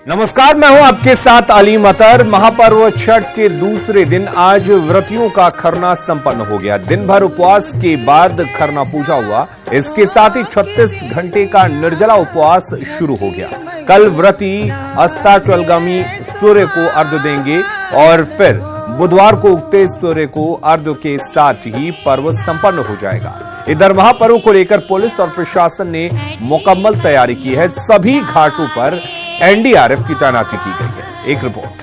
नमस्कार, मैं हूं आपके साथ अलीम अतर। महापर्व छठ के दूसरे दिन आज व्रतियों का खरना संपन्न हो गया। दिन भर उपवास के बाद खरना पूजा हुआ। इसके साथ ही 36 घंटे का निर्जला उपवास शुरू हो गया। कल व्रती अस्ताचलगामी सूर्य को अर्घ्य देंगे और फिर बुधवार को उगते सूर्य को अर्घ्य के साथ ही पर्व संपन्न हो जाएगा। इधर महापर्व को लेकर पुलिस और प्रशासन ने मुकम्मल तैयारी की है। सभी घाटों पर एनडीआरएफ की तैनाती की गई है। एक रिपोर्ट।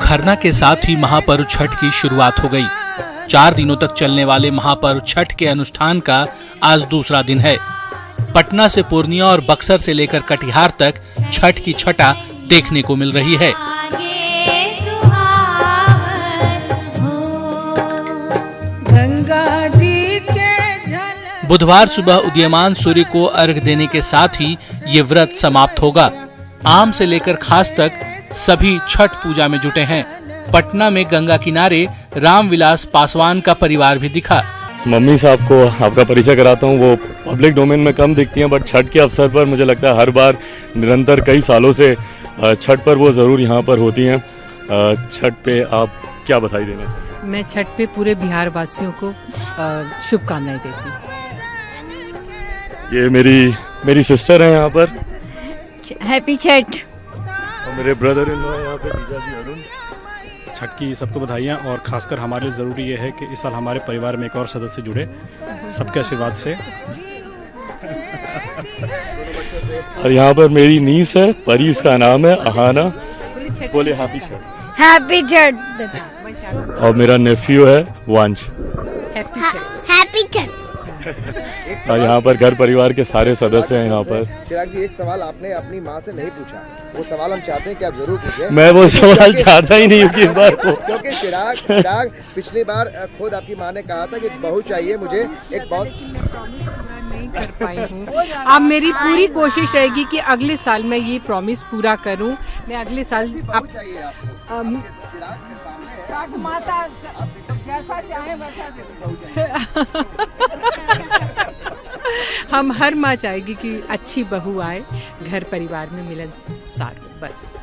खरना के साथ ही महापर्व छठ की शुरुआत हो गई। 4 दिनों तक चलने वाले महापर्व छठ के अनुष्ठान का आज दूसरा दिन है। पटना से पूर्णिया और बक्सर से लेकर कटिहार तक छठ की छटा देखने को मिल रही है। बुधवार सुबह उदीयमान सूर्य को अर्घ्य देने के साथ ही ये व्रत समाप्त होगा। आम से लेकर खास तक सभी छठ पूजा में जुटे हैं। पटना में गंगा किनारे रामविलास पासवान का परिवार भी दिखा। मम्मी साहब को आपका परिचय कराता हूँ। वो पब्लिक डोमेन में कम दिखती हैं, बट छठ के अवसर पर मुझे लगता है हर बार निरंतर कई सालों से छठ पर वो जरूर यहाँ पर होती हैं। छठ पे आप क्या बधाई देना चाहेंगे? मैं छठ पे पूरे बिहार वासियों को शुभकामनाएं देती हूँ। ये मेरी सिस्टर है यहाँ पर। हैप्पी छठ। और मेरे ब्रदर इन लॉ यहाँ पे जीजाजी अरुण। छठ की सबको बधाइयाँ और खासकर हमारे लिए ज़रूरी ये है कि इस साल हमारे परिवार में एक और सदस्य जुड़े, सबके आशीर्वाद से। और यहाँ पर मेरी नीस है, परी इसका नाम है, अहाना। बोले हैप्पी छठ। हैप्पी छठ। और मेरा नेफ्यू है वांश। हैप्पी छठ। और यहाँ पर घर परिवार के सारे सदस्य हैं यहाँ पर। चिराग जी, एक सवाल आपने अपनी माँ से नहीं पूछा, वो सवाल हम चाहते हैं कि आप जरूर पूछें। मैं वो सवाल चाहता ही नहीं हूँ कि इस बार को। क्योंकि चिराग पिछली बार खुद आपकी माँ ने कहा था कि बहू चाहिए मुझे एक बहुत। नहीं कर पाई हूँ। अब मेरी पूरी कोशिश रहेगी कि अगले साल मैं ये प्रॉमिस पूरा करूँ। मैं अगले साल हम हर माँ चाहेगी कि अच्छी बहू आए, घर परिवार में मिलनसार हो। बस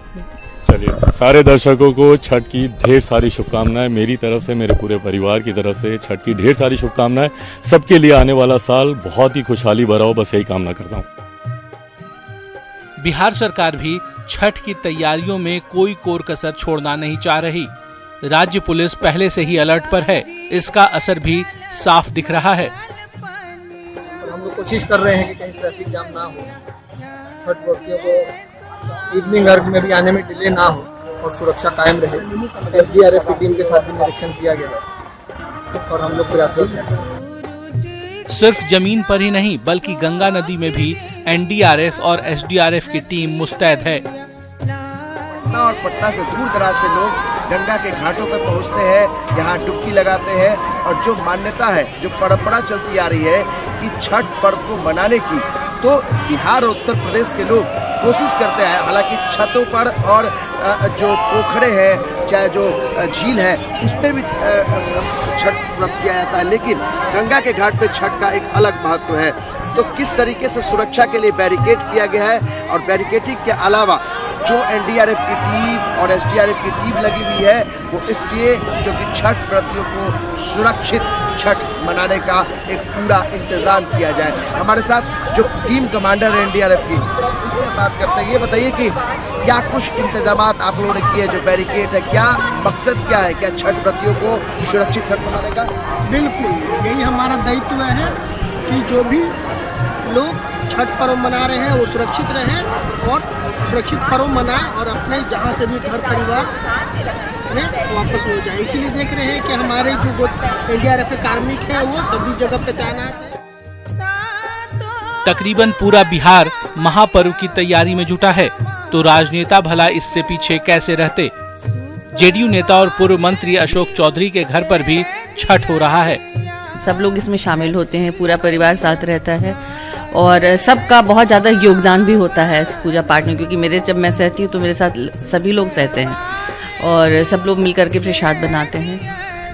चलिए, सारे दर्शकों को छठ की ढेर सारी शुभकामनाएं मेरी तरफ से, मेरे पूरे परिवार की तरफ से छठ की ढेर सारी शुभकामनाएं। सबके लिए आने वाला साल बहुत ही खुशहाली भरा हो, बस यही कामना करता हूँ। बिहार सरकार भी छठ की तैयारियों में कोई कोर कसर छोड़ना नहीं चाह रही। राज्य पुलिस पहले से ही अलर्ट पर है। इसका असर भी साफ दिख रहा है। हम लोग कोशिश कर रहे हैं कि कहीं ट्रैफिक जाम ना हो, छठ व्रतियों को इवनिंग अर्घ में भी आने में डिले ना हो और सुरक्षा कायम रहे। एसडीआरएफ की टीम के साथ भी निरीक्षण किया गया और हम लोग प्रयासरत हैं। सिर्फ जमीन पर ही नहीं बल्कि गंगा नदी में भी एनडीआरएफ और एसडीआरएफ की टीम मुस्तैद है। और पटना से दूर दराज से लोग गंगा के घाटों पर पहुंचते हैं, यहाँ डुबकी लगाते हैं। और जो मान्यता है, जो परंपरा चलती आ रही है कि छठ पर्व को मनाने की, तो बिहार और उत्तर प्रदेश के लोग कोशिश करते हैं। हालांकि छतों पर और जो पोखरे हैं, चाहे जो झील है, उस पर भी छठ व्रत किया जाता है, लेकिन गंगा के घाट पे छठ का एक अलग महत्व है। तो किस तरीके से सुरक्षा के लिए बैरिकेड किया गया है और बैरिकेडिंग के अलावा जो एनडीआरएफ की टीम और एसडीआरएफ की टीम लगी हुई है, वो इसलिए क्योंकि छठ व्रतियों को सुरक्षित छठ मनाने का एक पूरा इंतजाम किया जाए। हमारे साथ जो टीम कमांडर है एनडीआरएफ की, उनसे बात करते हैं। ये बताइए कि क्या कुछ इंतजामात आप लोगों ने किए, जो बैरिकेड है, क्या मकसद क्या है, क्या छठ व्रतियों को सुरक्षित छठ मनाने का? बिल्कुल, यही हमारा दायित्व है कि जो भी लोग छठ पर्व मना रहे हैं वो सुरक्षित रहें और सुरक्षित पर्व मनाएं और अपने जहाँ से भी घर परिवार में वापस हो जाए। इसीलिए देख रहे हैं कि हमारे जो एनडीआरएफ के कार्मिक हैं वो सभी जगह पे तैनात है। तकरीबन पूरा बिहार महापर्व की तैयारी में जुटा है, तो राजनेता भला इससे पीछे कैसे रहते। जेडीयू नेता और पूर्व मंत्री अशोक चौधरी के घर पर भी छठ हो रहा है। सब लोग इसमें शामिल होते हैं, पूरा परिवार साथ रहता है और सबका बहुत ज़्यादा योगदान भी होता है इस पूजा पाठ में, क्योंकि जब मैं सहती हूँ तो मेरे साथ सभी लोग सहते हैं और सब लोग मिल करके प्रसाद बनाते हैं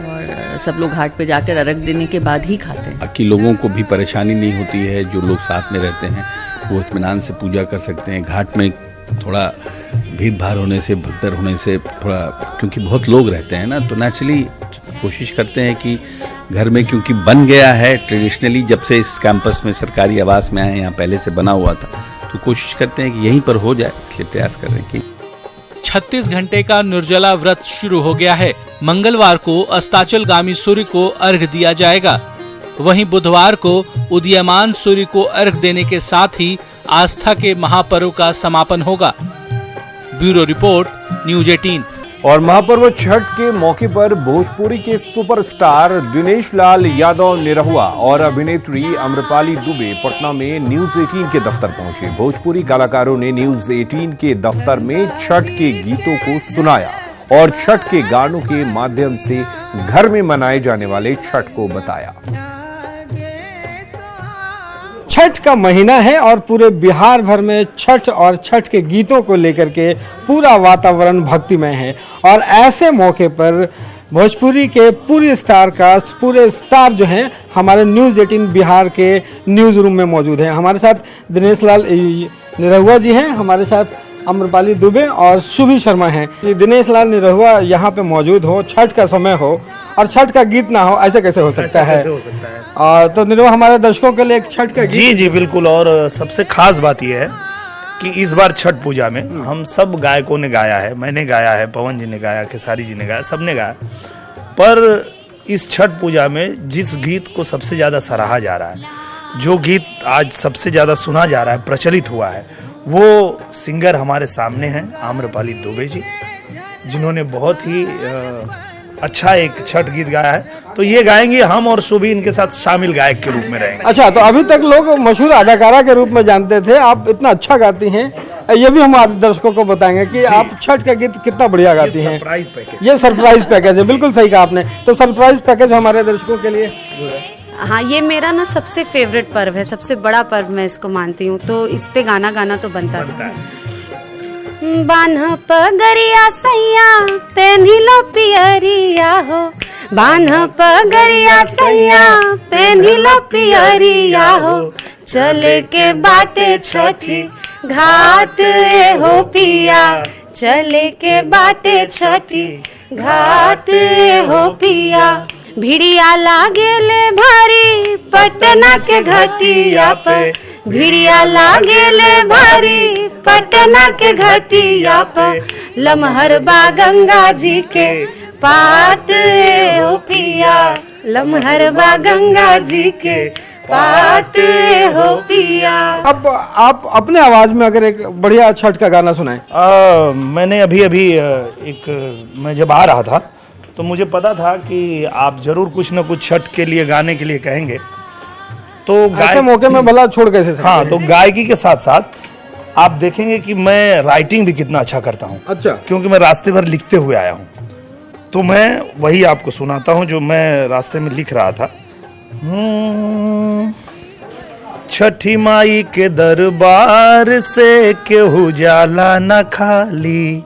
और सब लोग घाट पे जाकर अर्घ देने के बाद ही खाते हैं। कि लोगों को भी परेशानी नहीं होती है, जो लोग साथ में रहते हैं वो इत्मीनान से पूजा कर सकते हैं। घाट में थोड़ा भीड़ भाड़ होने से, भगदड़ होने से थोड़ा, क्योंकि बहुत लोग रहते हैं ना, तो नेचुरली कोशिश करते हैं कि घर में, क्योंकि बन गया है ट्रेडिशनली, जब से इस कैंपस में सरकारी आवास में आए, यहाँ पहले से बना हुआ था, तो कोशिश करते हैं कि यहीं पर हो जाए, इसलिए प्रयास कर रहे हैं कि 36 घंटे का निर्जला व्रत शुरू हो गया है। मंगलवार को अस्ताचलगामी सूर्य को अर्घ दिया जाएगा। वहीं बुधवार को उदीयमान सूर्य को अर्घ देने के साथ ही आस्था के महापर्व का समापन होगा। Bureau report, news 18। और महापर्व छठ के मौके पर भोजपुरी के सुपरस्टार दिनेश लाल यादव निरहुआ और अभिनेत्री अम्रपाली दुबे पटना में न्यूज 18 के दफ्तर पहुंचे। भोजपुरी कलाकारों ने न्यूज 18 के दफ्तर में छठ के गीतों को सुनाया और छठ के गानों के माध्यम से घर में मनाए जाने वाले छठ को बताया। छठ का महीना है और पूरे बिहार भर में छठ और छठ के गीतों को लेकर के पूरा वातावरण भक्तिमय है। और ऐसे मौके पर भोजपुरी के पूरे स्टार जो हैं हमारे न्यूज़ 18 बिहार के न्यूज़ रूम में मौजूद हैं। हमारे साथ दिनेश लाल निरहुआ जी हैं, हमारे साथ अम्रपाली दुबे और शुभी शर्मा हैं। दिनेश लाल निरहुआ यहाँ पे मौजूद हो, छठ का समय हो और छठ का गीत ना हो, ऐसे कैसे हो सकता है? और तो निरहुआ, हमारे दर्शकों के लिए एक छठ का गीत। जी बिल्कुल। और सबसे खास बात यह है कि इस बार छठ पूजा में हम सब गायकों ने गाया है, मैंने गाया है, पवन जी ने गाया, खेसारी जी ने गाया, सबने गाया। पर इस छठ पूजा में जिस गीत को सबसे ज़्यादा सराहा जा रहा है, जो गीत आज सबसे ज़्यादा सुना जा रहा है, प्रचलित हुआ है, वो सिंगर हमारे सामने हैं आम्रपाली दुबे जी, जिन्होंने बहुत ही अच्छा एक छठ गीत गाया है। तो ये गाएंगे, हम और शुभी इनके साथ शामिल गायक के रूप में रहेंगे। अच्छा, तो अभी तक लोग मशहूर अदाकारा के रूप में जानते थे, आप इतना अच्छा गाती हैं, ये भी हम आज दर्शकों को बताएंगे कि आप छठ का गीत कितना बढ़िया गाती हैं। ये सरप्राइज पैकेज है, बिल्कुल सही कहा आपने। तो सरप्राइज पैकेज हमारे दर्शकों के लिए। हाँ, ये मेरा ना सबसे फेवरेट पर्व है, सबसे बड़ा पर्व मैं इसको मानती हूँ, तो इस पे गाना तो बनता है। बान्ह पगरिया सैया पेन्हिलो पियरिया हो, बान्ह पगरिया सैया पेन्हिलो पियरिया हो, चले के बाटे छठी घाट हो पिया, चले के बाटे छठी घाट हो पिया। भिड़िया लागेले भारी पटना के घटिया पे, भिड़िया लागेले भारी पटना के घटिया पे, लमहर बा गंगा जी के पाट हो पिया, लमहर बा गंगा जी के पाट हो पिया। अब आप अपने आवाज में अगर एक बढ़िया छठ का गाना सुनाएं। मैंने अभी मैं जब आ रहा था तो मुझे पता था कि आप जरूर कुछ न कुछ छठ के लिए गाने के लिए कहेंगे, तो ऐसे मौके में भला छोड़ कैसे सकते? हाँ, तो गायकी के साथ साथ आप देखेंगे कि मैं राइटिंग भी कितना अच्छा करता हूँ। अच्छा। क्योंकि मैं रास्ते भर लिखते हुए आया हूँ, तो मैं वही आपको सुनाता हूँ जो मैं रास्ते में लिख रहा था। छठी माई के दरबार से केहू जाला न खाली,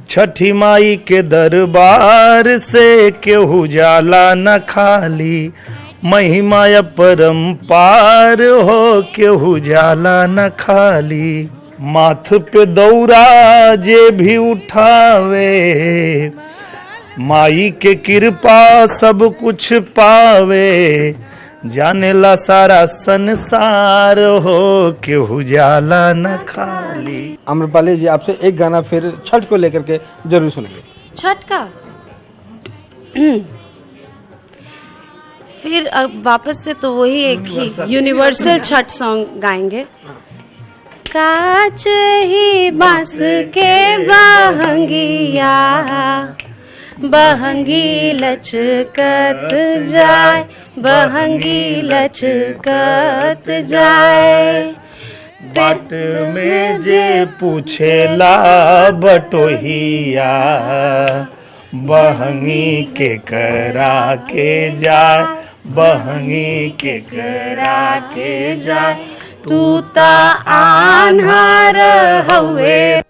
छठी माई के दरबार से केहू जाला न खाली, महिमा परम्पार हो केहू जाला न खाली। माथ पे दौरा जे भी उठावे, माई के कृपा सब कुछ पावे, जानेला सारा संसार हो केहू जाला न खाली। अम्रपाली जी, आपसे एक गाना फिर छठ को लेकर के जरूर सुनेंगे। छठ का फिर अब वापस से तो वही एक ही यूनिवर्सल छठ सॉन्ग गाएंगे। काच ही बांस के बहंगिया, बहंगी लचकत जाए, बहंगी लचकत जाए। बाट में जे पूछेला बटोहिया, बहंगी के करा के जाए, बहंगी के करा के जाए। तू ता आन्हार हवे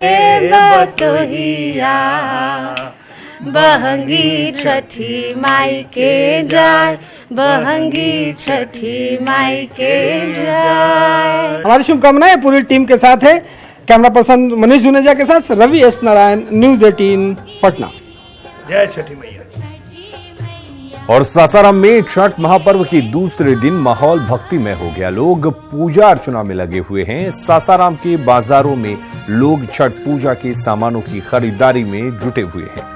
बटोहिया, बहंगी छठी माई के जाय, बहंगी छठी माई के जाय। हमारी शुभकामनाएं पूरी टीम के साथ है। कैमरा पर्सन मनीष जुनेजा के साथ रवि एस नारायण, न्यूज 18 पटना। जय छठी मैया। और सासाराम में छठ महापर्व के दूसरे दिन माहौल भक्तिमय हो गया। लोग पूजा अर्चना में लगे हुए हैं। सासाराम के बाजारों में लोग छठ पूजा के सामानों की खरीदारी में जुटे हुए हैं।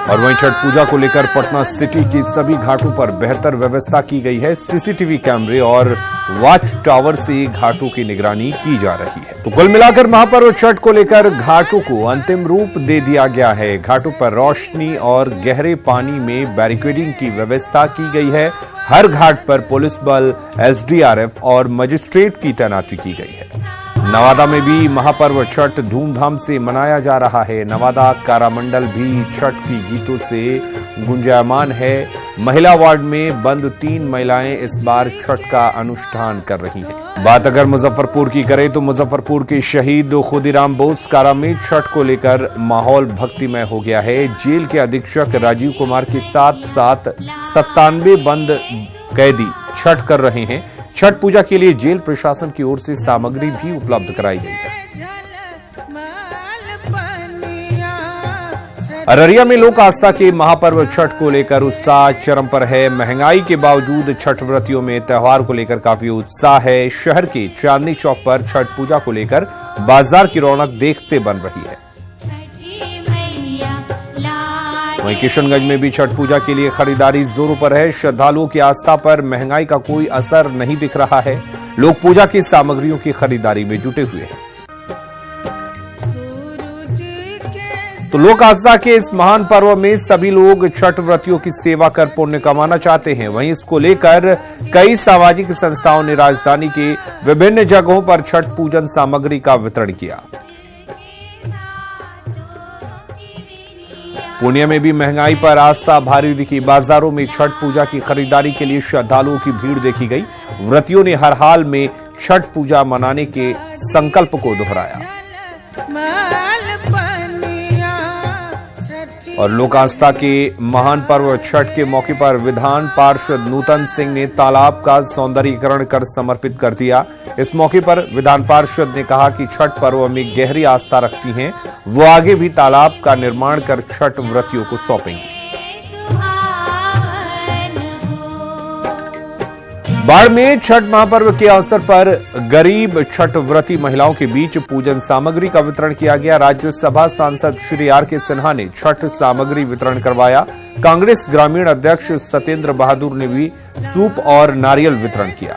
और वहीं छठ पूजा को लेकर पटना सिटी के सभी घाटों पर बेहतर व्यवस्था की गई है। सीसीटीवी कैमरे और वॉच टावर से घाटों की निगरानी की जा रही है। तो कुल मिलाकर महापर्व छठ को लेकर घाटों को अंतिम रूप दे दिया गया है। घाटों पर रोशनी और गहरे पानी में बैरिकेडिंग की व्यवस्था की गई है। हर घाट पर पुलिस बल, एसडीआरएफ और मजिस्ट्रेट की तैनाती की गई है। नवादा में भी महापर्व छठ धूमधाम से मनाया जा रहा है। नवादा कारामंडल भी छठ की गीतों से गुंजायमान है। महिला वार्ड में बंद 3 महिलाएं इस बार छठ का अनुष्ठान कर रही हैं। बात अगर मुजफ्फरपुर की करें तो मुजफ्फरपुर के शहीद खुदीराम बोस कारा में छठ को लेकर माहौल भक्तिमय हो गया है। जेल के अधीक्षक राजीव कुमार के साथ 97 बंद कैदी छठ कर रहे हैं। छठ पूजा के लिए जेल प्रशासन की ओर से सामग्री भी उपलब्ध कराई गई है। अररिया में लोक आस्था के महापर्व छठ को लेकर उत्साह चरम पर है। महंगाई के बावजूद छठ व्रतियों में त्योहार को लेकर काफी उत्साह है। शहर के चांदनी चौक पर छठ पूजा को लेकर बाजार की रौनक देखते बन रही है। वहीं किशनगंज में भी छठ पूजा के लिए खरीदारी जोरों पर है। श्रद्धालुओं की आस्था पर महंगाई का कोई असर नहीं दिख रहा है। लोग पूजा की सामग्रियों की खरीदारी में जुटे हुए हैं। तो लोक आस्था के इस महान पर्व में सभी लोग छठ व्रतियों की सेवा कर पुण्य कमाना चाहते हैं। वहीं इसको लेकर कई सामाजिक संस्थाओं ने राजधानी के विभिन्न जगहों पर छठ पूजन सामग्री का वितरण किया। पूर्णिया में भी महंगाई पर आस्था भारी दिखी। बाजारों में छठ पूजा की खरीदारी के लिए श्रद्धालुओं की भीड़ देखी गई। व्रतियों ने हर हाल में छठ पूजा मनाने के संकल्प को दोहराया। और लोक आस्था के महान पर्व छठ के मौके पर विधान पार्षद नूतन सिंह ने तालाब का सौंदर्यीकरण कर समर्पित कर दिया। इस मौके पर विधान पार्षद ने कहा कि छठ पर्व में गहरी आस्था रखती हैं। वो आगे भी तालाब का निर्माण कर छठ व्रतियों को सौंपेंगे। बाढ़ में छठ महापर्व के अवसर पर गरीब छठ व्रती महिलाओं के बीच पूजन सामग्री का वितरण किया गया। राज्यसभा सांसद श्री आर.के. सिन्हा ने छठ सामग्री वितरण करवाया। कांग्रेस ग्रामीण अध्यक्ष सत्येंद्र बहादुर ने भी सूप और नारियल वितरण किया।